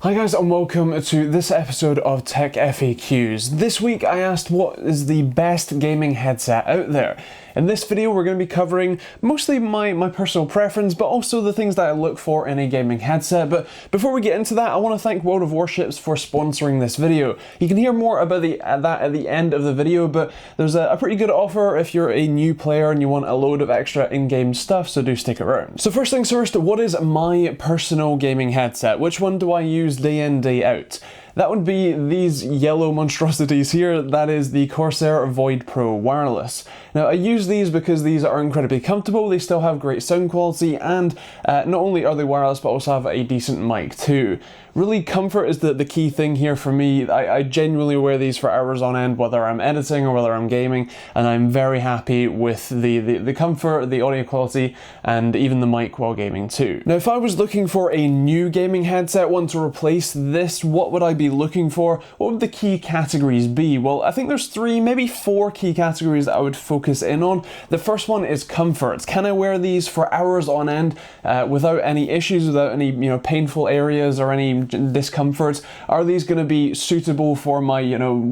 Hi guys and welcome to this episode of Tech FAQs. This week I asked what is the best gaming headset out there. In this video we're going to be covering mostly my personal preference, but also the things that I look for in a gaming headset. But before we get into that, I want to thank World of Warships for sponsoring this video. You can hear more about that at the end of the video, but there's a pretty good offer if you're a new player and you want a load of extra in-game stuff, so do stick around. So first things first, what is my personal gaming headset? Which one do I use day in, day out? That would be these yellow monstrosities here. That is the Corsair Void Pro Wireless. Now I use these because these are incredibly comfortable, they still have great sound quality, and not only are they wireless but also have a decent mic too. Really, comfort is the key thing here for me. I genuinely wear these for hours on end, whether I'm editing or whether I'm gaming, and I'm very happy with the comfort, the audio quality, and even the mic while gaming too. Now if I was looking for a new gaming headset, one to replace this, what would I be looking for? What would the key categories be? Well, I think there's 3, maybe 4 key categories that I would focus in on. The first one is comfort. Can I wear these for hours on end without any issues, without any painful areas or any discomfort? Are these going to be suitable for my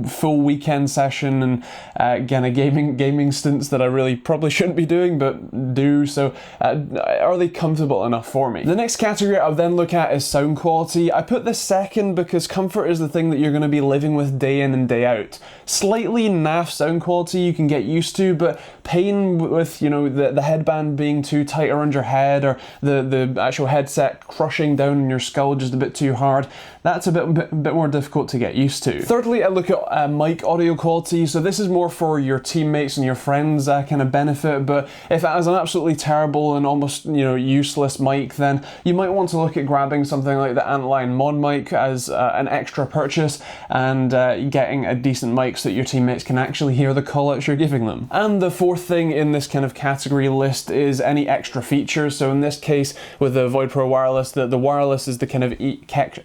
full weekend session and again a gaming stints that I really probably shouldn't be doing but do? So are they comfortable enough for me? The next category I would then look at is sound quality. I put this second because comfort is the thing that you're going to be living with day in and day out. Slightly naff sound quality you can get used to, but pain with the headband being too tight around your head, or the actual headset crushing down on your skull just a bit too hard, that's a bit more difficult to get used to. Thirdly, I look at mic audio quality. So this is more for your teammates and your friends kind of benefit, but if it has an absolutely terrible and almost useless mic, then you might want to look at grabbing something like the Antlion Mod mic as an extra purchase and getting a decent mic so that your teammates can actually hear the callouts you're giving them. And the fourth thing in this kind of category list is any extra features. So in this case with the Void Pro Wireless, the wireless is the kind of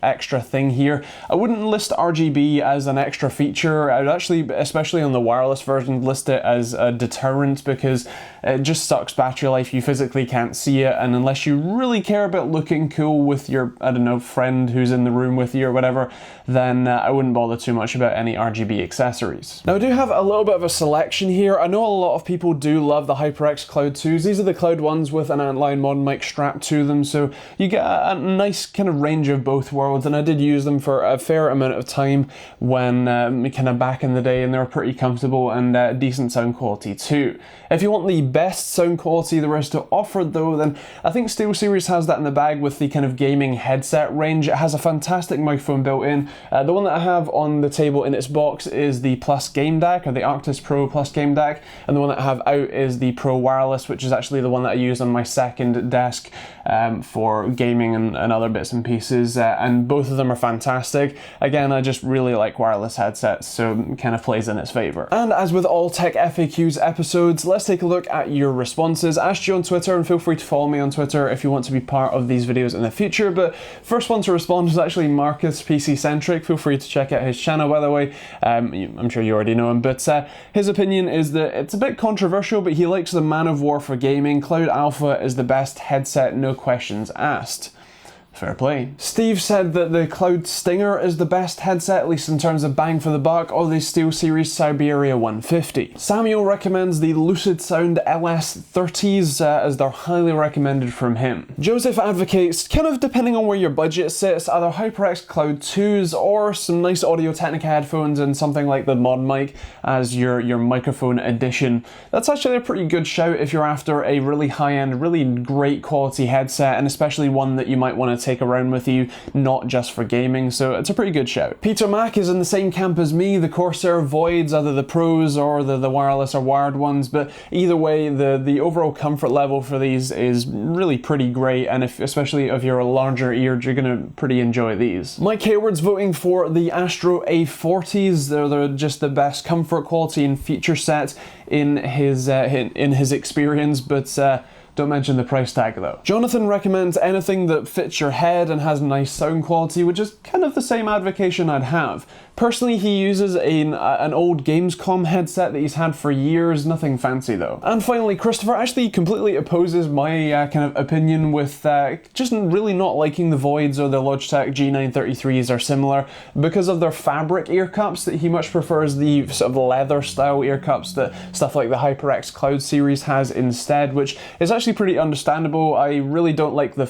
extra thing here. I wouldn't list RGB as an extra feature. I would actually, especially on the wireless version, list it as a deterrent because it just sucks battery life. You physically can't see it, and unless you really care about looking cool with your, I don't know, friend who's in the room with you or whatever, then I wouldn't bother too much about any RGB accessories. Now I do have a little bit of a selection here. I know a lot of people do love the HyperX Cloud 2s. These are the Cloud 1s with an Antlion Mod mic strapped to them, so you get a nice kind of range of both worlds, and I did use them for a fair amount of time when kind of back in the day, and they were pretty comfortable and decent sound quality too. If you want the best sound quality there is to offer though, then I think SteelSeries has that in the bag with the kind of gaming headset range. It has a fantastic microphone built in. The one that I have on the table in its box is the Plus Game DAC, or the Arctis Pro Plus Game DAC, and the one that I have out is the Pro Wireless, which is actually the one that I use on my second desk for gaming and other bits and pieces, and both of them are fantastic. Again, I just really like wireless headsets, so it kind of plays in its favor. And as with all Tech FAQs episodes, let's take a look at your responses. I asked you on Twitter, and feel free to follow me on Twitter if you want to be part of these videos in the future, but first one to respond was actually Marcus PC Centric. Feel free to check out his channel, by the way. I'm sure you already know him, but his opinion is that it's a bit controversial, but he likes the Man of War for gaming. Cloud Alpha is the best headset, no questions asked. Fair play. Steve said that the Cloud Stinger is the best headset, at least in terms of bang for the buck, or the SteelSeries Siberia 150. Samuel recommends the Lucid Sound LS30s as they're highly recommended from him. Joseph advocates, kind of depending on where your budget sits, either HyperX Cloud 2s or some nice Audio-Technica headphones and something like the Mod mic as your microphone addition. That's actually a pretty good shout if you're after a really high-end, really great quality headset, and especially one that you might want to take around with you, not just for gaming, so it's a pretty good shout. Peter Mack is in the same camp as me. The Corsair Voids, either the Pros or the wireless or wired ones, but either way, the overall comfort level for these is really pretty great, and especially if you're a larger ear, you're gonna pretty enjoy these. Mike Hayward's voting for the Astro A40s. They're just the best comfort, quality, and feature set in his experience, but don't mention the price tag though. Jonathan recommends anything that fits your head and has nice sound quality, which is kind of the same advocation I'd have. Personally, he uses an old Gamescom headset that he's had for years, nothing fancy though. And finally, Christopher actually completely opposes my kind of opinion with just really not liking the Voids or the Logitech G933s are similar because of their fabric ear cups, that he much prefers the sort of leather style ear cups that stuff like the HyperX Cloud series has instead, which is actually pretty understandable. I really don't like the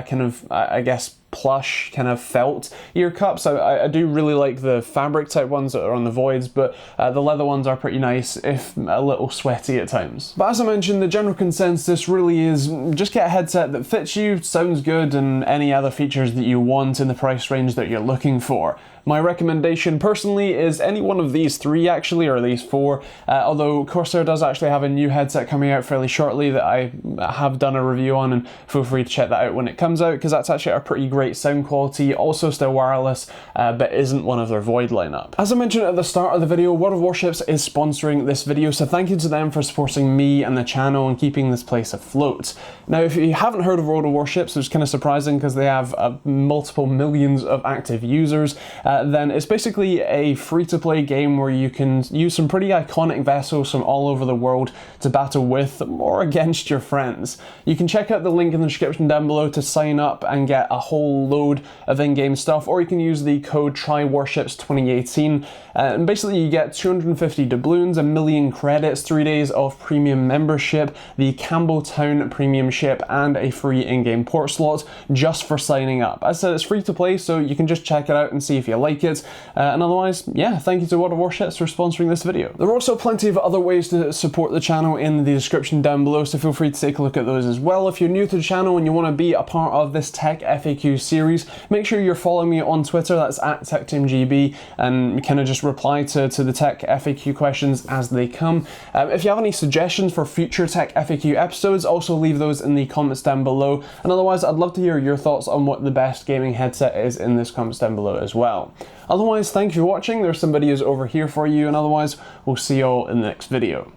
kind of, I guess, plush kind of felt ear cups. I do really like the fabric type ones that are on the Voids, but the leather ones are pretty nice, if a little sweaty at times. But as I mentioned, the general consensus really is just get a headset that fits you, sounds good, and any other features that you want in the price range that you're looking for. My recommendation personally is any one of these three actually, or these four, although Corsair does actually have a new headset coming out fairly shortly that I have done a review on, and feel free to check that out when it comes out, because that's actually a pretty great sound quality, also still wireless, but isn't one of their Void lineup. As I mentioned at the start of the video, World of Warships is sponsoring this video, so thank you to them for supporting me and the channel and keeping this place afloat. Now, if you haven't heard of World of Warships, which is kind of surprising because they have multiple millions of active users, then it's basically a free-to-play game where you can use some pretty iconic vessels from all over the world to battle with or against your friends. You can check out the link in the description down below to sign up and get a whole load of in-game stuff, or you can use the code TryWarships2018, and basically you get 250 doubloons, 1 million credits, 3 days of premium membership, the Campbelltown premium ship, and a free in-game port slot just for signing up. As I said, it's free to play, so you can just check it out and see if you like it. And otherwise, yeah, thank you to World of Warships for sponsoring this video. There are also plenty of other ways to support the channel in the description down below, so feel free to take a look at those as well. If you're new to the channel and you want to be a part of this Tech FAQ series, make sure you're following me on Twitter, that's at TechteamGB, and kind of just reply to the Tech FAQ questions as they come. If you have any suggestions for future Tech FAQ episodes, also leave those in the comments down below. And otherwise, I'd love to hear your thoughts on what the best gaming headset is in this comments down below as well. Otherwise, thank you for watching. There's some videos over here for you, and otherwise, we'll see you all in the next video.